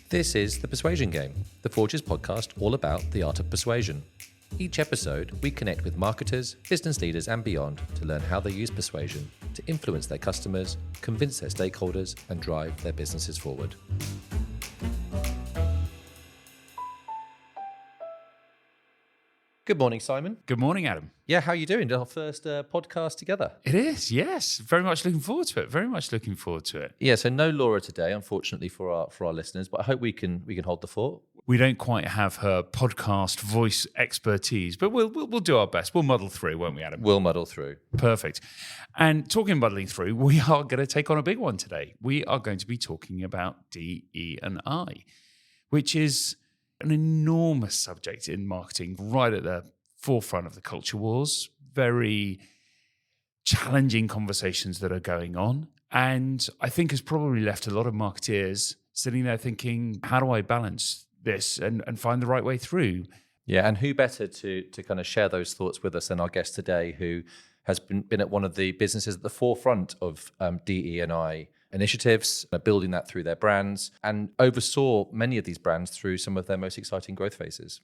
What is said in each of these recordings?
This is The Persuasion Game, the Forge's podcast all about the art of persuasion. Each episode, we connect with marketers, business leaders and beyond to learn how they use persuasion to influence their customers, convince their stakeholders and drive their businesses forward. Good morning, Simon. Good morning, Adam. Yeah, how are you doing? Our first podcast together. It is, yes. Very much looking forward to it. Yeah, so no Laura today, unfortunately for our listeners, but I hope we can hold the fort. We don't quite have her podcast voice expertise, but we'll do our best. We'll muddle through, won't we, Adam? We'll muddle through. Perfect. And talking of muddling through, we are going to take on a big one today. We are going to be talking about DE&I, which is an enormous subject in marketing, right at the forefront of the culture wars, very challenging conversations that are going on. And I think has probably left a lot of marketeers sitting there thinking, how do I balance this and find the right way through? Yeah, and who better to kind of share those thoughts with us than our guest today, who has been at one of the businesses at the forefront of DE&I initiatives, building that through their brands, and oversaw many of these brands through some of their most exciting growth phases.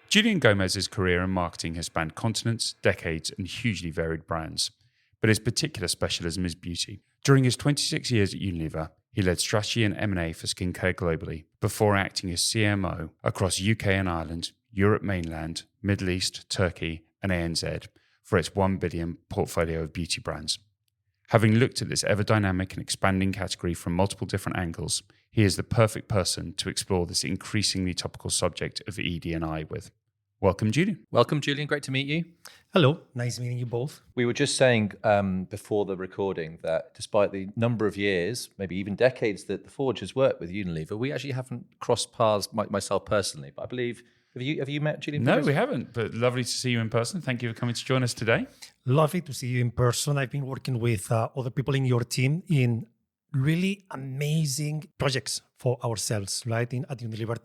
Julian Gomez's career in marketing has spanned continents, decades, and hugely varied brands. But his particular specialism is beauty. During his 26 years at Unilever, he led strategy and M&A for skincare globally, before acting as CMO across UK and Ireland, Europe mainland, Middle East, Turkey, and ANZ for its 1 billion portfolio of beauty brands. Having looked at this ever-dynamic and expanding category from multiple different angles, he is the perfect person to explore this increasingly topical subject of ED&I with. Welcome, Julian. Welcome, Julian. Great to meet you. Hello. Nice meeting you both. We were just saying before the recording that despite the number of years, maybe even decades that the Forge has worked with Unilever, we actually haven't crossed paths, myself personally, but I believe... Have you met Julian? No, we haven't, but lovely to see you in person. Thank you for coming to join us today. Lovely to see you in person. I've been working with other people in your team in really amazing projects for ourselves, right? At Unilever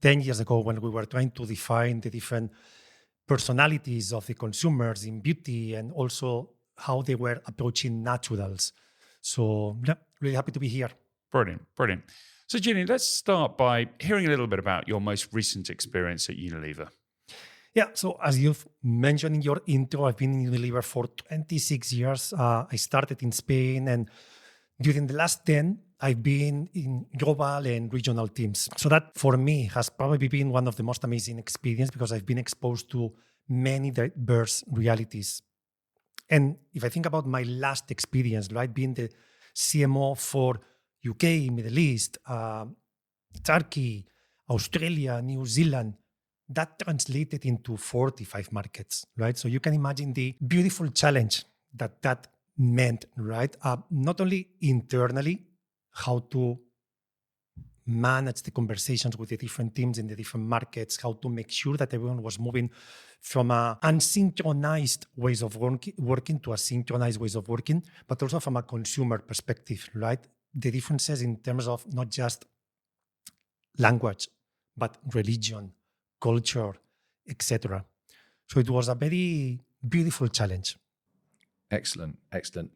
10 years ago, when we were trying to define the different personalities of the consumers in beauty and also how they were approaching naturals. So, yeah, really happy to be here. Brilliant. So, Julian, let's start by hearing a little bit about your most recent experience at Unilever. Yeah, so as you've mentioned in your intro, I've been in Unilever for 26 years. I started in Spain, and during the last 10, I've been in global and regional teams. So that, for me, has probably been one of the most amazing experiences because I've been exposed to many diverse realities. And if I think about my last experience, right, being the CMO for UK, Middle East, Turkey, Australia, New Zealand, that translated into 45 markets, right? So you can imagine the beautiful challenge that meant, right? Not only internally, how to manage the conversations with the different teams in the different markets, how to make sure that everyone was moving from unsynchronized ways of working to synchronized ways of working, but also from a consumer perspective, right? The differences in terms of not just language, but religion, culture, etc. So it was a very beautiful challenge. Excellent.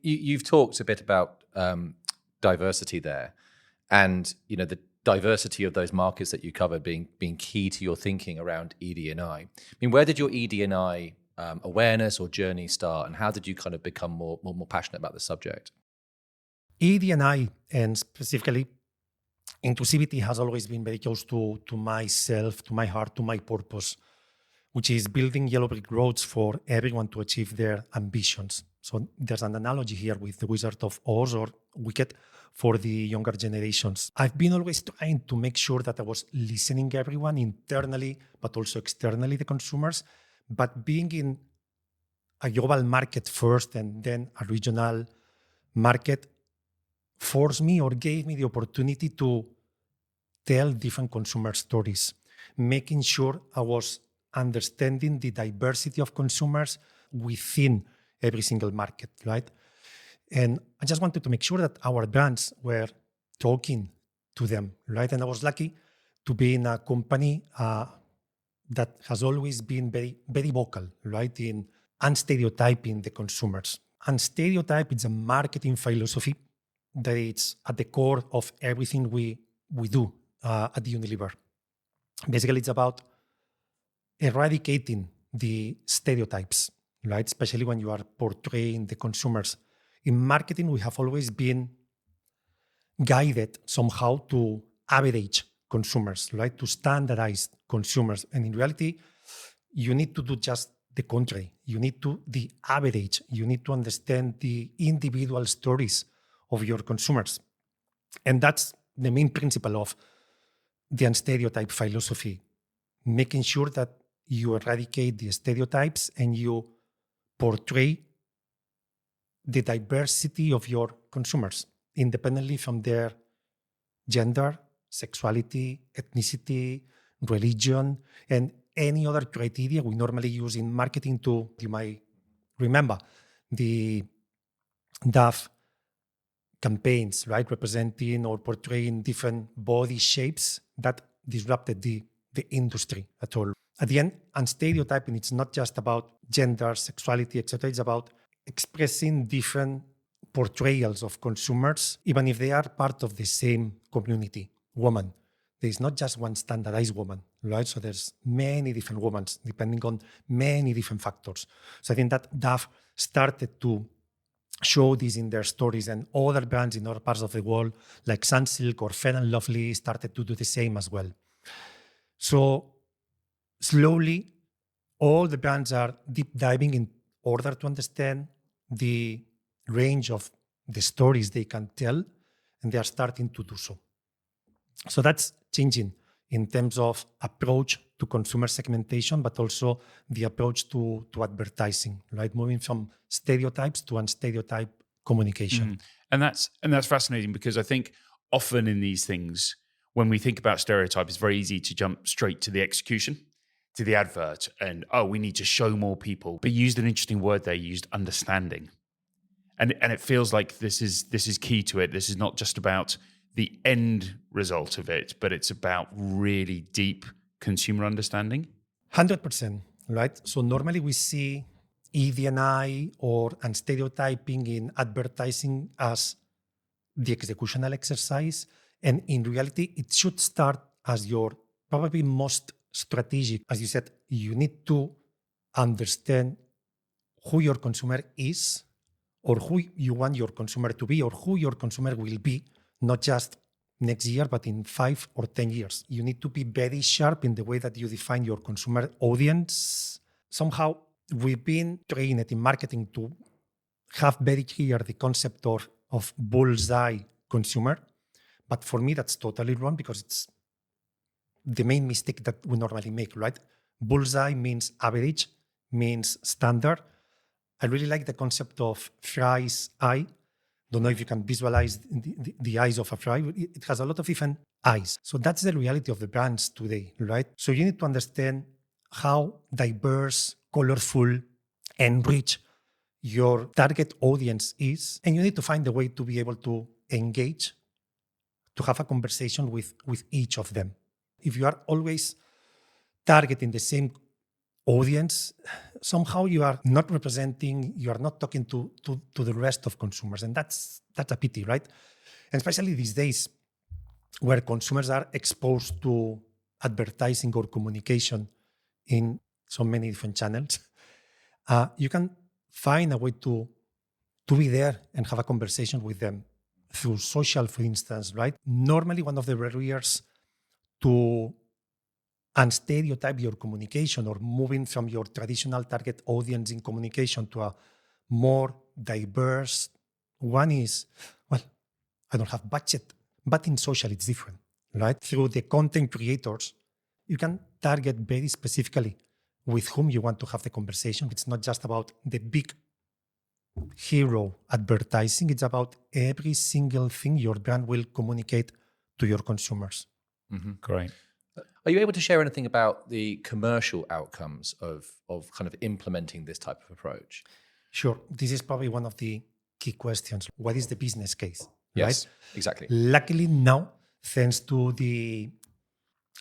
You've talked a bit about diversity there, and the diversity of those markets that you covered being key to your thinking around ED&I. I mean, where did your ED&I awareness or journey start, and how did you kind of become more passionate about the subject? ED&I, and specifically inclusivity, has always been very close to myself, to my heart, to my purpose, which is building yellow brick roads for everyone to achieve their ambitions. So there's an analogy here with the Wizard of Oz, or Wicked, for the younger generations. I've been always trying to make sure that I was listening to everyone internally, but also externally, the consumers. But being in a global market first and then a regional market forced me or gave me the opportunity to tell different consumer stories, making sure I was understanding the diversity of consumers within every single market, right? And I just wanted to make sure that our brands were talking to them, right? And I was lucky to be in a company that has always been very, very vocal, right? In unstereotyping the consumers. And stereotype is a marketing philosophy that it's at the core of everything we do at Unilever. Basically, it's about eradicating the stereotypes, right? Especially when you are portraying the consumers. In marketing, we have always been guided somehow to average consumers, right? To standardize consumers. And in reality, you need to do just the contrary. You need to the average. You need to understand the individual stories of your consumers. And that's the main principle of the unstereotype philosophy, making sure that you eradicate the stereotypes and you portray the diversity of your consumers, independently from their gender, sexuality, ethnicity, religion, and any other criteria we normally use in marketing to, you might remember, the Dove campaigns, right? Representing or portraying different body shapes that disrupted the industry at all. At the end, and stereotyping, it's not just about gender, sexuality, etc. It's about expressing different portrayals of consumers, even if they are part of the same community, woman. There's not just one standardized woman, right? So there's many different women depending on many different factors. So I think that Dove started to show this in their stories, and other brands in other parts of the world, like Sunsilk or Fair & Lovely, started to do the same as well. So slowly, all the brands are deep diving in order to understand the range of the stories they can tell, and they are starting to do so. So that's changing in terms of approach to consumer segmentation, but also the approach to advertising, right? Moving from stereotypes to unstereotype communication. And that's fascinating, because I think often in these things, when we think about stereotype, it's very easy to jump straight to the execution, to the advert, and we need to show more people. But you used an interesting word there. You used understanding, and it feels like this is key to it. This is not just about the end result of it, but it's about really deep consumer understanding. 100%, right? So normally we see ED&I or stereotyping in advertising as the executional exercise. And in reality, it should start as your probably most strategic. As you said, you need to understand who your consumer is, or who you want your consumer to be, or who your consumer will be, not just next year, but in 5 or 10 years. You need to be very sharp in the way that you define your consumer audience. Somehow, we've been trained in marketing to have very clear the concept of bullseye consumer. But for me, that's totally wrong, because it's the main mistake that we normally make, right? Bullseye means average, means standard. I really like the concept of fry's eye. Don't know if you can visualize the eyes of a fry. It has a lot of different eyes. So that's the reality of the brands today, right? So you need to understand how diverse, colorful, and rich your target audience is. And you need to find a way to be able to engage, to have a conversation with each of them. If you are always targeting the same audience, somehow you are not representing, you are not talking to the rest of consumers. And that's a pity, right? And especially these days where consumers are exposed to advertising or communication in so many different channels, you can find a way to be there and have a conversation with them through social, for instance, right? Normally, one of the barriers to unstereotype your communication, or moving from your traditional target audience in communication to a more diverse one, is, well, I don't have budget. But in social, it's different, right? Through the content creators, you can target very specifically with whom you want to have the conversation. It's not just about the big hero advertising. It's about every single thing your brand will communicate to your consumers. Mm-hmm. Great. Are you able to share anything about the commercial outcomes of kind of implementing this type of approach? Sure. This is probably one of the key questions. What is the business case? Yes, right? Exactly. Luckily now, thanks to the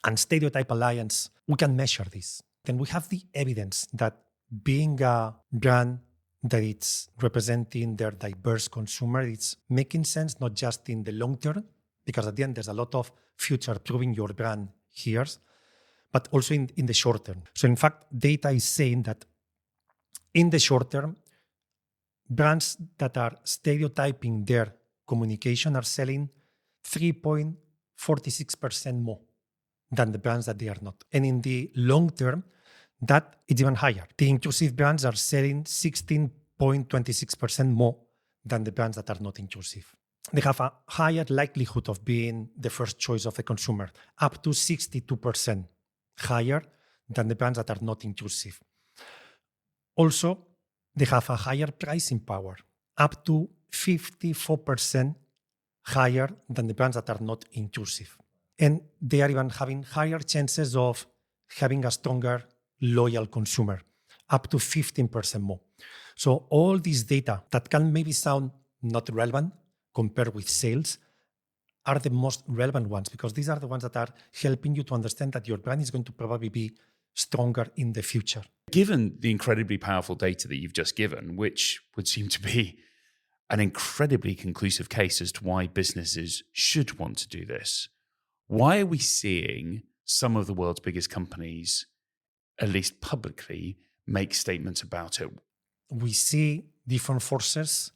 Unstereotype Alliance, we can measure this. Then we have the evidence that being a brand that it's representing their diverse consumer. It's making sense not just in the long term, because at the end there's a lot of future proving your brand here, but also in the short term. So in fact, data is saying that in the short term, brands that are stereotyping their communication are selling 3.46% more than the brands that they are not. And in the long term, that is even higher. The inclusive brands are selling 16.26% more than the brands that are not inclusive. They have a higher likelihood of being the first choice of the consumer, up to 62% higher than the brands that are not inclusive. Also, they have a higher pricing power, up to 54% higher than the brands that are not inclusive. And they are even having higher chances of having a stronger, loyal consumer, up to 15% more. So all these data that can maybe sound not relevant compared with sales are the most relevant ones, because these are the ones that are helping you to understand that your brand is going to probably be stronger in the future. Given the incredibly powerful data that you've just given, which would seem to be an incredibly conclusive case as to why businesses should want to do this, why are we seeing some of the world's biggest companies, at least publicly, make statements about it? We see different forces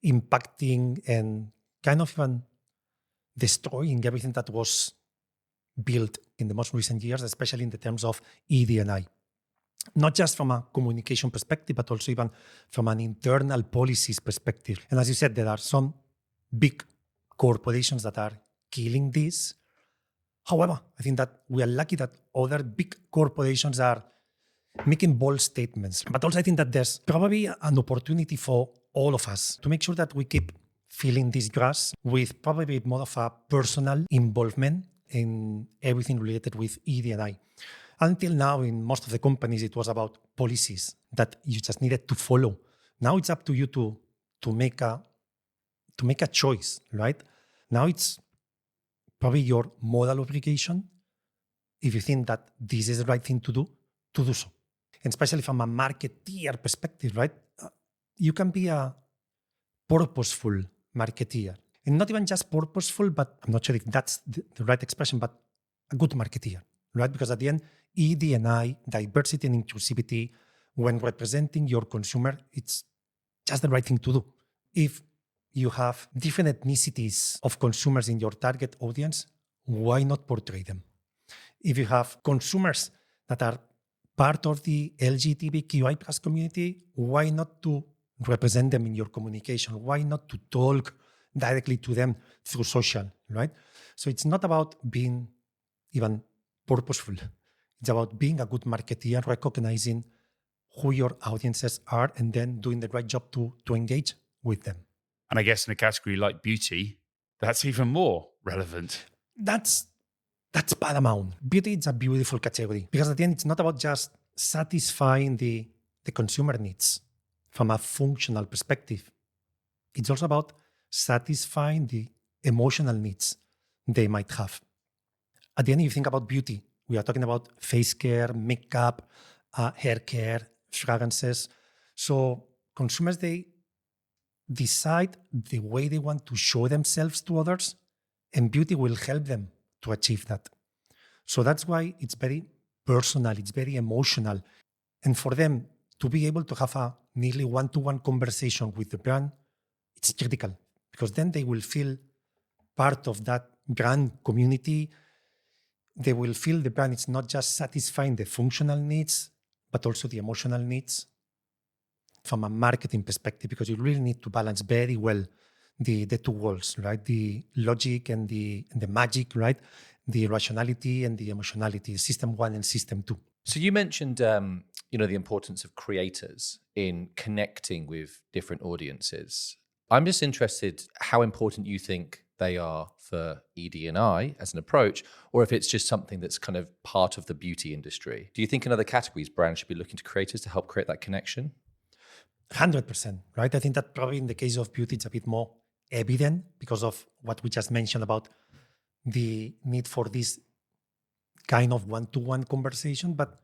impacting and kind of even destroying everything that was built in the most recent years, especially in the terms of ED&I. Not just from a communication perspective, but also even from an internal policies perspective. And as you said, there are some big corporations that are killing this. However, I think that we are lucky that other big corporations are making bold statements. But also I think that there's probably an opportunity for all of us to make sure that we keep feeling this grass with probably more of a personal involvement in everything related with ED&I. Until now, in most of the companies, it was about policies that you just needed to follow. Now it's up to you to make a choice, right? Now it's probably your moral obligation, if you think that this is the right thing to do so. And especially from a marketeer perspective, right? You can be a purposeful marketeer. And not even just purposeful, but I'm not sure if that's the right expression, but a good marketeer, right? Because at the end, ED&I, diversity and inclusivity, when representing your consumer, it's just the right thing to do. If you have different ethnicities of consumers in your target audience, why not portray them? If you have consumers that are part of the LGBTQI+ community, why not to represent them in your communication? Why not to talk directly to them through social, right? So it's not about being even purposeful. It's about being a good marketeer, recognizing who your audiences are, and then doing the right job to engage with them. And I guess in a category like beauty, that's even more relevant. That's paramount. Beauty is a beautiful category, because at the end, it's not about just satisfying the consumer needs from a functional perspective. It's also about satisfying the emotional needs they might have. At the end, if you think about beauty, we are talking about face care, makeup, hair care, fragrances. So consumers, they decide the way they want to show themselves to others, and beauty will help them to achieve that. So that's why it's very personal, it's very emotional. And for them to be able to have a nearly one-to-one conversation with the brand, it's critical, because then they will feel part of that brand community. They will feel the brand is not just satisfying the functional needs, but also the emotional needs from a marketing perspective, because you really need to balance very well the two worlds, right? The logic and the magic, right? The rationality and the emotionality, system 1 and system 2. So you mentioned, the importance of creators in connecting with different audiences. I'm just interested how important you think they are for ED&I as an approach, or if it's just something that's kind of part of the beauty industry. Do you think in other categories, brands should be looking to creators to help create that connection? 100%, right? I think that probably in the case of beauty, it's a bit more evident because of what we just mentioned about the need for this kind of one-to-one conversation. But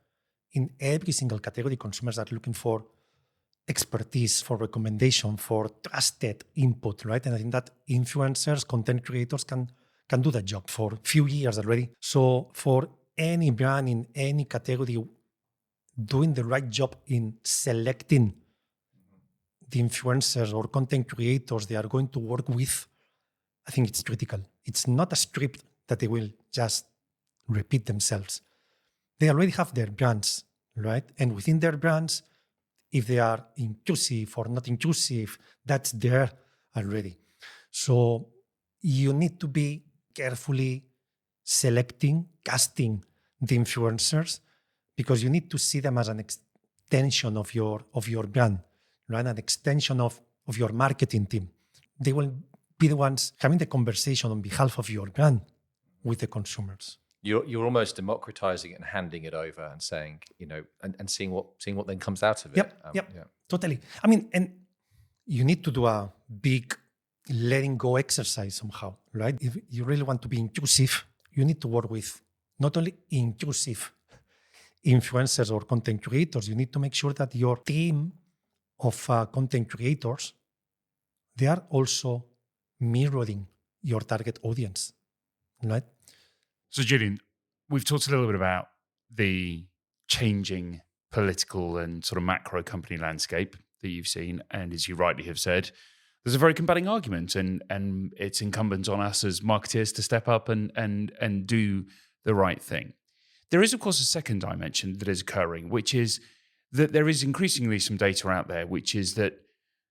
in every single category, consumers are looking for expertise, for recommendation, for trusted input, right? And I think that influencers, content creators can do that job for a few years already. So for any brand in any category, doing the right job in selecting the influencers or content creators they are going to work with, I think it's critical. It's not a script that they will just repeat themselves. They already have their brands, right? And within their brands, if they are inclusive or not inclusive, that's there already. So you need to be carefully selecting, casting the influencers, because you need to see them as an extension of your brand, right? An extension of your marketing team. They will be the ones having the conversation on behalf of your brand with the consumers. You're almost democratizing it and handing it over and saying, and seeing what then comes out of it. Yep, totally. I mean, and you need to do a big letting go exercise somehow, right? If you really want to be inclusive, you need to work with not only inclusive influencers or content creators, you need to make sure that your team of content creators, they are also mirroring your target audience, right? So, Julian, we've talked a little bit about the changing political and sort of macro company landscape that you've seen. And as you rightly have said, there's a very compelling argument, and it's incumbent on us as marketeers to step up and do the right thing. There is, of course, a second dimension that is occurring, which is that there is increasingly some data out there, which is that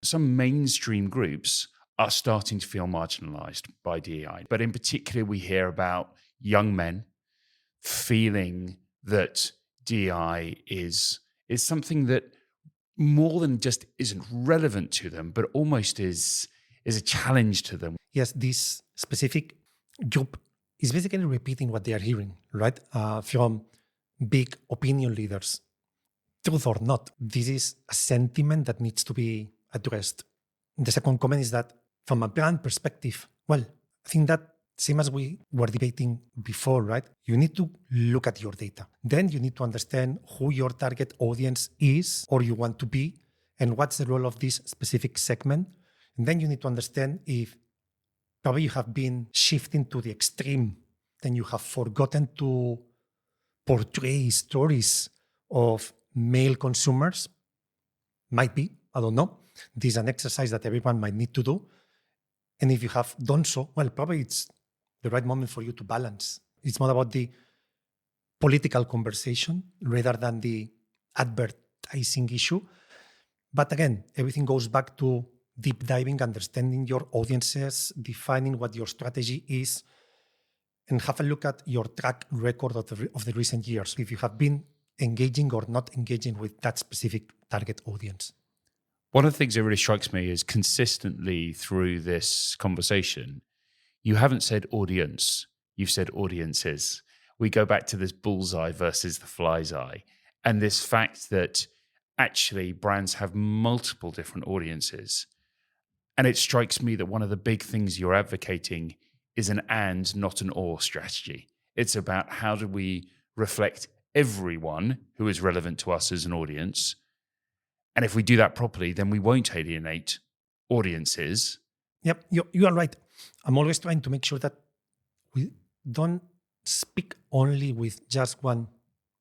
some mainstream groups are starting to feel marginalized by DEI. But in particular, we hear about young men feeling that DEI is something that more than just isn't relevant to them, but almost is a challenge to them. Yes, this specific group is basically repeating what they are hearing, right? From big opinion leaders. Truth or not, this is a sentiment that needs to be addressed. The second comment is that from a brand perspective, well, I think that same as we were debating before, right? You need to look at your data. Then you need to understand who your target audience is or you want to be and what's the role of this specific segment. And then you need to understand if probably you have been shifting to the extreme, then you have forgotten to portray stories of male consumers. Might be, I don't know. This is an exercise that everyone might need to do. And if you have done so, well, probably it's the right moment for you to balance. It's more about the political conversation rather than the advertising issue. But again, everything goes back to deep diving, understanding your audiences, defining what your strategy is, and have a look at your track record of the recent years, if you have been engaging or not engaging with that specific target audience. One of the things that really strikes me is consistently through this conversation, you haven't said audience, you've said audiences. We go back to this bullseye versus the fly's eye, and this fact that actually brands have multiple different audiences. And it strikes me that one of the big things you're advocating is an and, not an or strategy. It's about how do we reflect everyone who is relevant to us as an audience. And if we do that properly, then we won't alienate audiences. Yep, you are right. I'm always trying to make sure that we don't speak only with just one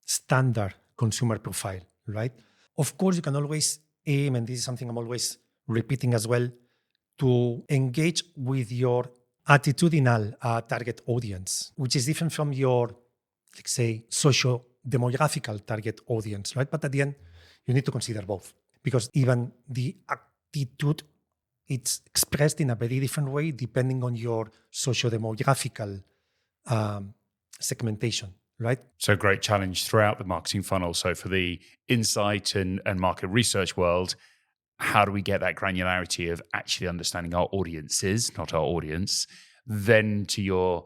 standard consumer profile, right? Of course, you can always aim, and this is something I'm always repeating as well, to engage with your attitudinal target audience, which is different from your, let's say, socio-demographical target audience, right? But at the end, you need to consider both, because even the attitude, it's expressed in a very different way depending on your socio-demographical segmentation, right? So great challenge throughout the marketing funnel. So for the insight and market research world, how do we get that granularity of actually understanding our audiences, not our audience? Then to your,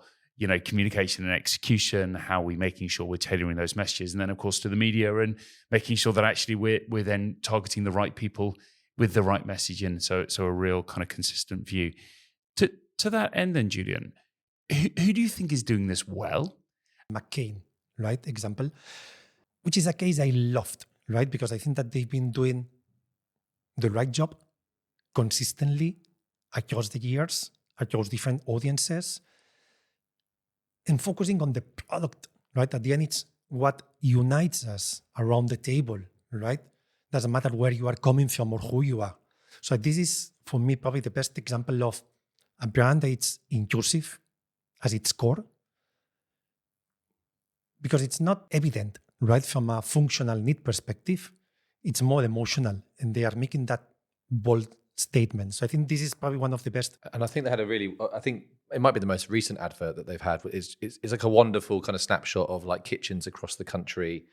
communication and execution, how are we making sure we're tailoring those messages? And then, of course, to the media and making sure that actually we're then targeting the right people with the right messaging. So a real kind of consistent view. To that end then, Julian, who do you think is doing this well? McCain, right? Example, which is a case I loved, right? Because I think that they've been doing the right job consistently across the years, across different audiences, and focusing on the product, right? At the end, it's what unites us around the table, right? Doesn't matter where you are coming from or who you are. So this is, for me, probably the best example of a brand that's inclusive as its core, because it's not evident, right? From a functional need perspective, it's more emotional, and they are making that bold statement. So I think this is probably one of the best. And I think they had I think it might be the most recent advert that they've had. It's like a wonderful kind of snapshot of like kitchens across the country,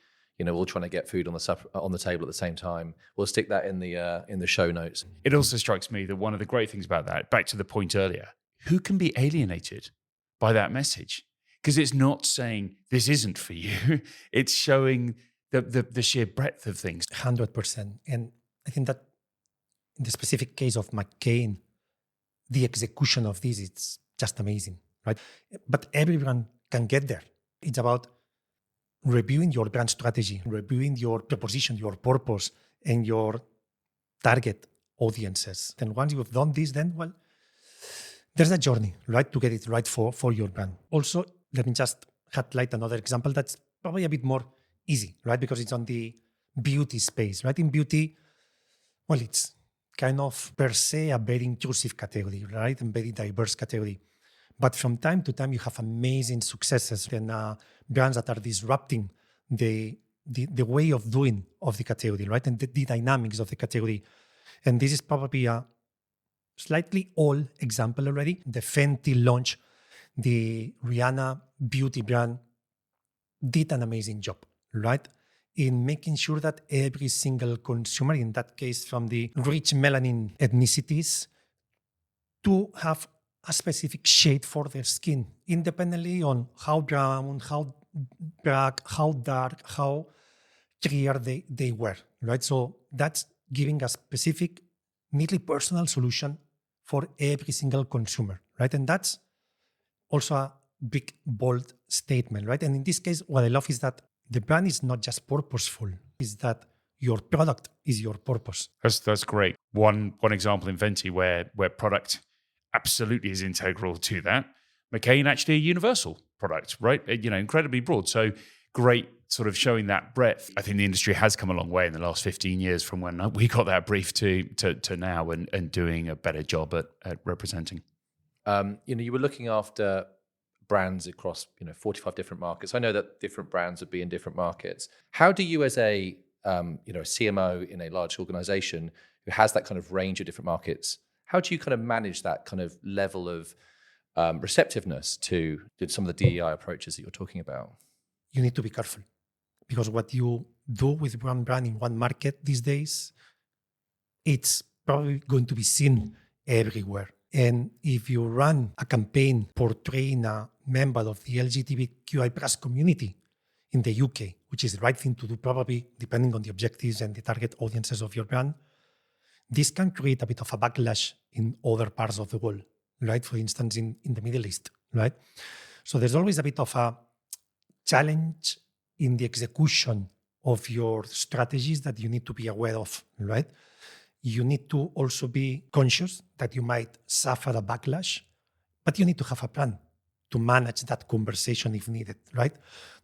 all trying to get food on the table at the same time. We'll stick that in the show notes. It also strikes me that one of the great things about that, back to the point earlier, who can be alienated by that message? Because it's not saying this isn't for you. It's showing the sheer breadth of things. 100%. And I think that in the specific case of McCain, the execution of this, it's just amazing, right? But everyone can get there. It's about reviewing your brand strategy, reviewing your proposition, your purpose, and your target audiences. Then once you've done this, then, well, there's a journey, right, to get it right for your brand. Also, let me just highlight another example that's probably a bit more easy, right? Because it's on the beauty space, right? In beauty, well, it's kind of per se a very inclusive category, right? And very diverse category. But from time to time, you have amazing successes and brands that are disrupting the way of doing of the category, right? And the dynamics of the category. And this is probably a slightly old example already. The Fenty launch, the Rihanna beauty brand did an amazing job, right? In making sure that every single consumer, in that case from the rich melanin ethnicities, to have a specific shade for their skin, independently on how brown, how black, how dark, how clear they were, right? So that's giving a specific, neatly personal solution for every single consumer, right? And that's also a big, bold statement, right? And in this case, what I love is that the brand is not just purposeful, is that your product is your purpose. That's great. One example in Fenty where product absolutely is integral to that. McCain, actually a universal product, right? Incredibly broad. So great sort of showing that breadth. I think the industry has come a long way in the last 15 years from when we got that brief to now and doing a better job at representing. You were looking after brands across 45 different markets. I know that different brands would be in different markets. How do you, as a CMO in a large organization who has that kind of range of different markets, how do you kind of manage that kind of level of receptiveness to some of the DEI approaches that you're talking about? You need to be careful, because what you do with one brand in one market these days, it's probably going to be seen everywhere. And if you run a campaign portraying a member of the LGBTQI plus community in the UK, which is the right thing to do, probably depending on the objectives and the target audiences of your brand, this can create a bit of a backlash in other parts of the world, right? For instance, in the Middle East, right? So there's always a bit of a challenge in the execution of your strategies that you need to be aware of, right? You need to also be conscious that you might suffer a backlash, but you need to have a plan to manage that conversation if needed, right?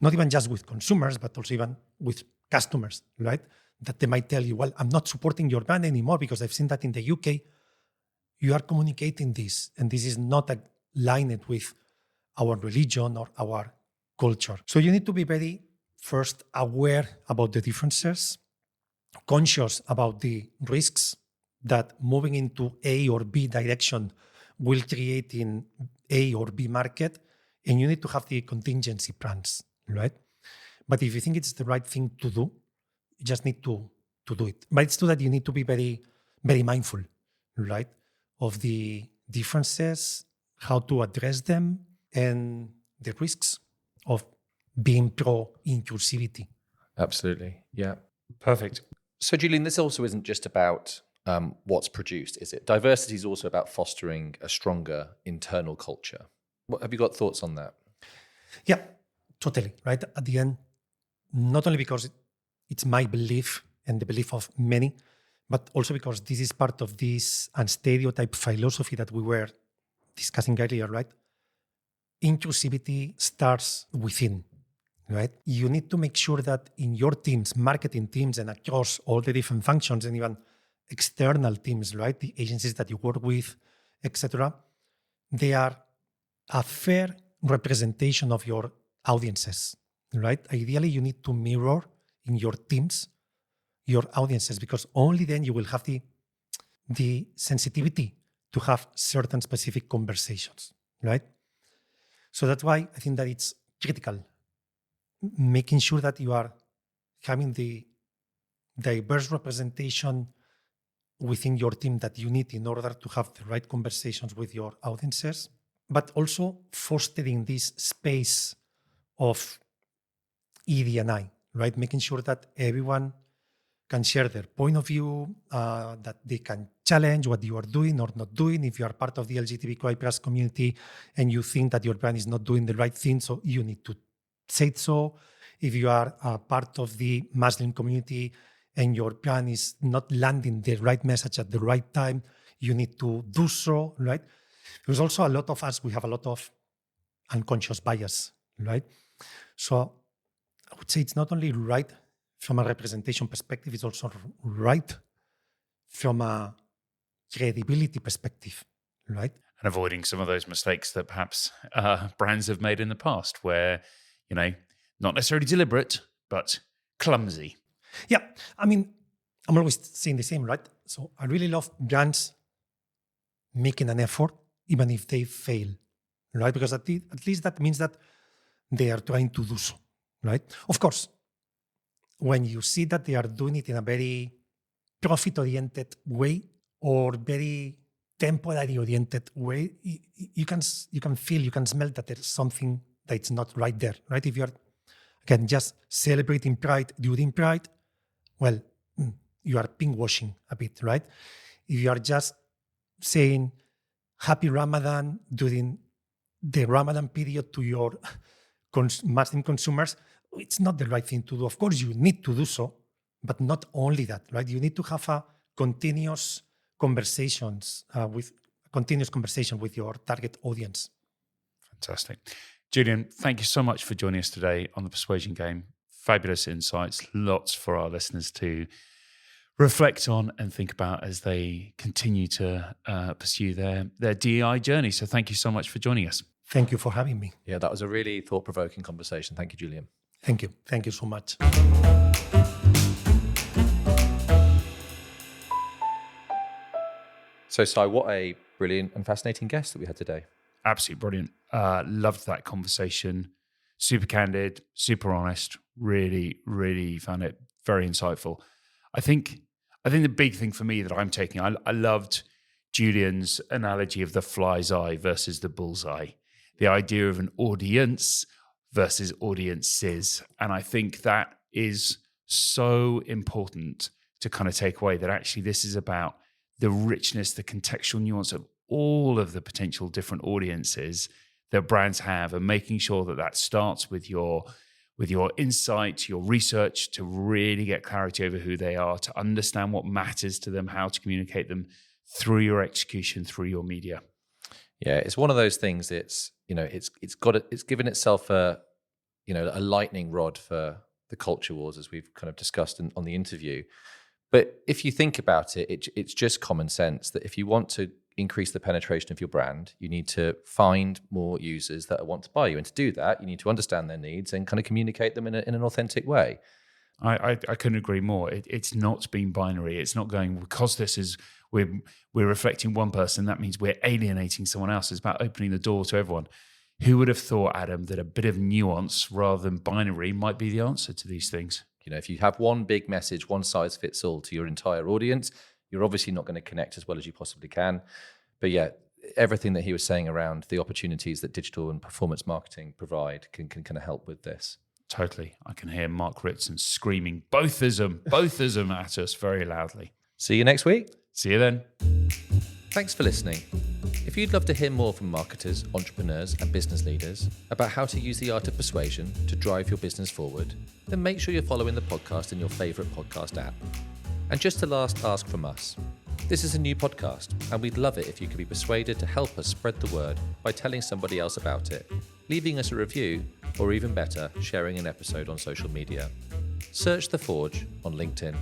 Not even just with consumers, but also even with customers, right? That they might tell you, well, I'm not supporting your brand anymore because I've seen that in the UK. You are communicating this, and this is not aligned with our religion or our culture. So you need to be very first aware about the differences, conscious about the risks that moving into A or B direction will create in A or B market, and you need to have the contingency plans, right? But if you think it's the right thing to do, you just need to do it. But it's true that you need to be very, very mindful, right, of the differences, how to address them, and the risks of being pro-inclusivity. Absolutely, yeah. Perfect. So, Julian, this also isn't just about what's produced, is it? Diversity is also about fostering a stronger internal culture. Have you got thoughts on that? Yeah, totally, right? At the end, not only because it's my belief and the belief of many, but also because this is part of this stereotype philosophy that we were discussing earlier, right? Inclusivity starts within, right? You need to make sure that in your teams, marketing teams, and across all the different functions, and even external teams, right? The agencies that you work with, etc., they are a fair representation of your audiences, right? Ideally, you need to mirror in your teams your audiences, because only then you will have the sensitivity to have certain specific conversations, right? So that's why I think that it's critical, making sure that you are having the diverse representation within your team that you need in order to have the right conversations with your audiences, but also fostering this space of ED&I, right? Making sure that everyone can share their point of view, that they can challenge what you are doing or not doing. If you are part of the LGBTQI+ community and you think that your brand is not doing the right thing, so you need to say so. If you are part of the Muslim community and your brand is not landing the right message at the right time, you need to do so, right? There's also a lot of us, we have a lot of unconscious bias, right? So I would say it's not only right from a representation perspective, it's also right from a credibility perspective, right? And avoiding some of those mistakes that perhaps brands have made in the past where, not necessarily deliberate, but clumsy. Yeah, I mean, I'm always saying the same, right? So I really love brands making an effort, even if they fail, right? Because at least that means that they are trying to do so, right? Of course, when you see that they are doing it in a very profit-oriented way or very temporary-oriented way, you can feel, you can smell that there's something that's not right there, right? If you are, again, just celebrating Pride during Pride, well, you are pinkwashing a bit, right? If you are just saying Happy Ramadan during the Ramadan period to your Muslim consumers, it's not the right thing to do. Of course, you need to do so, but not only that, right? You need to have a continuous conversation with your target audience. Fantastic. Julian, thank you so much for joining us today on the Persuasion Game. Fabulous insights, lots for our listeners to reflect on and think about as they continue to pursue their DEI journey. So thank you so much for joining us. Thank you for having me. Yeah, that was a really thought-provoking conversation. Thank you, Julian. Thank you. Thank you so much. So, Si, what a brilliant and fascinating guest that we had today. Absolutely brilliant. Loved that conversation. Super candid, super honest. Really, really found it very insightful. I think the big thing for me that I'm taking, I loved Julian's analogy of the fly's eye versus the bullseye. The idea of an audience versus audiences. And I think that is so important to kind of take away, that actually this is about the richness, the contextual nuance of all of the potential different audiences that brands have, and making sure that that starts with your insight, your research, to really get clarity over who they are, to understand what matters to them, how to communicate them through your execution, through your media. Yeah, it's one of those things. It's given itself a lightning rod for the culture wars, as we've kind of discussed on the interview. But if you think about it, it's just common sense that if you want to increase the penetration of your brand, you need to find more users that want to buy you. And to do that, you need to understand their needs and kind of communicate them in an authentic way. I couldn't agree more. It's not being binary. It's not going, because this is, we're reflecting one person, that means we're alienating someone else. It's about opening the door to everyone. Who would have thought, Adam, that a bit of nuance rather than binary might be the answer to these things? If you have one big message, one size fits all to your entire audience, you're obviously not going to connect as well as you possibly can. But yeah, everything that he was saying around the opportunities that digital and performance marketing provide can kind of help with this. Totally. I can hear Mark Ritson screaming both-ism at us very loudly. See you next week. See you then. Thanks for listening. If you'd love to hear more from marketers, entrepreneurs, and business leaders about how to use the art of persuasion to drive your business forward, then make sure you're following the podcast in your favorite podcast app. And just a last ask from us. This is a new podcast, and we'd love it if you could be persuaded to help us spread the word by telling somebody else about it, leaving us a review, or even better, sharing an episode on social media. Search The Forge on LinkedIn.